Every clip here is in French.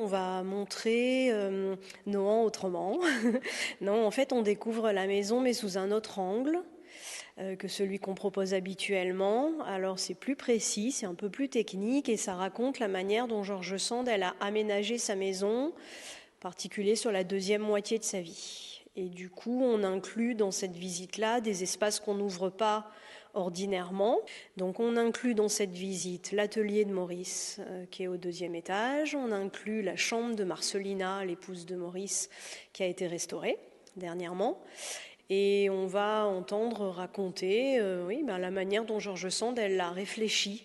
on va montrer Nohant autrement. Non, en fait, on découvre la maison, mais sous un autre angle que celui qu'on propose habituellement. Alors, c'est plus précis, c'est un peu plus technique, et ça raconte la manière dont George Sand elle a aménagé sa maison, en particulier sur la deuxième moitié de sa vie. Et du coup, on inclut dans cette visite-là des espaces qu'on n'ouvre pas ordinairement. Donc on inclut dans cette visite l'atelier de Maurice qui est au deuxième étage, on inclut la chambre de Marcelina, l'épouse de Maurice, qui a été restaurée dernièrement, et on va entendre raconter la manière dont George Sand elle l'a réfléchi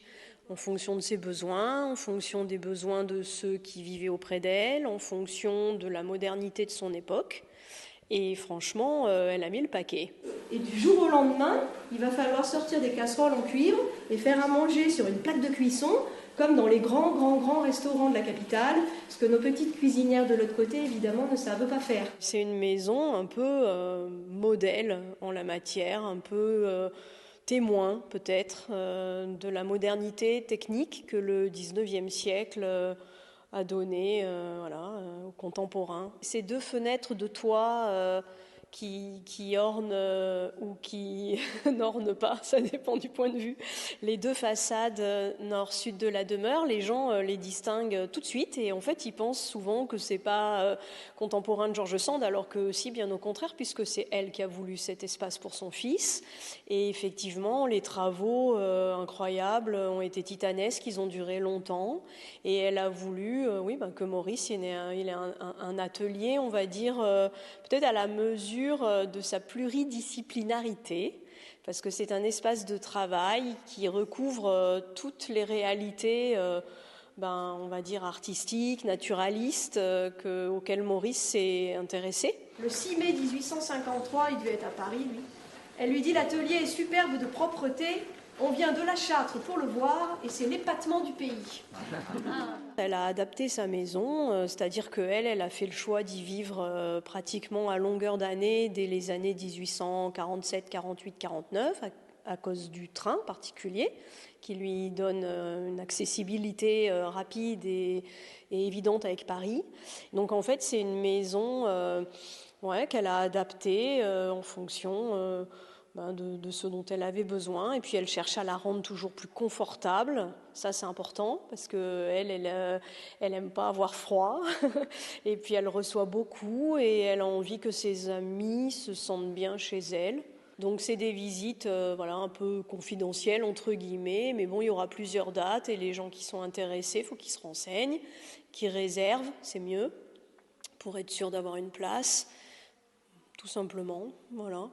en fonction de ses besoins, en fonction des besoins de ceux qui vivaient auprès d'elle, en fonction de la modernité de son époque. Et franchement, elle a mis le paquet. Et du jour au lendemain, il va falloir sortir des casseroles en cuivre et faire à manger sur une plaque de cuisson, comme dans les grands restaurants de la capitale, ce que nos petites cuisinières de l'autre côté, évidemment, ne savent pas faire. C'est une maison un peu modèle en la matière, un peu témoin peut-être de la modernité technique que le 19e siècle a donné aux contemporains. Ces deux fenêtres de toit qui ornent ou qui n'ornent pas, ça dépend du point de vue, les deux façades nord-sud de la demeure, les gens les distinguent tout de suite, et en fait ils pensent souvent que c'est pas contemporain de George Sand, alors que si, bien au contraire, puisque c'est elle qui a voulu cet espace pour son fils. Et effectivement, les travaux incroyables ont été titanesques, ils ont duré longtemps, et elle a voulu que Maurice il ait un atelier, on va dire, peut-être à la mesure de sa pluridisciplinarité, parce que c'est un espace de travail qui recouvre toutes les réalités on va dire artistiques, naturalistes, auxquelles Maurice s'est intéressé. Le 6 mai 1853, il devait être à Paris, lui. Elle lui dit: l'atelier est superbe de propreté, on vient de la Châtre pour le voir, et c'est l'épatement du pays. Elle a adapté sa maison, c'est-à-dire qu'elle a fait le choix d'y vivre pratiquement à longueur d'année, dès les années 1847, 48, 49, à cause du train particulier, qui lui donne une accessibilité rapide et évidente avec Paris. Donc en fait, c'est une maison qu'elle a adaptée en fonction de ce dont elle avait besoin, et puis elle cherche à la rendre toujours plus confortable. Ça, c'est important, parce qu'elle aime pas avoir froid et puis elle reçoit beaucoup et elle a envie que ses amis se sentent bien chez elle. Donc c'est des visites un peu confidentielles entre guillemets, mais bon, il y aura plusieurs dates, et les gens qui sont intéressés, il faut qu'ils se renseignent, qu'ils réservent, c'est mieux, pour être sûr d'avoir une place, tout simplement, voilà.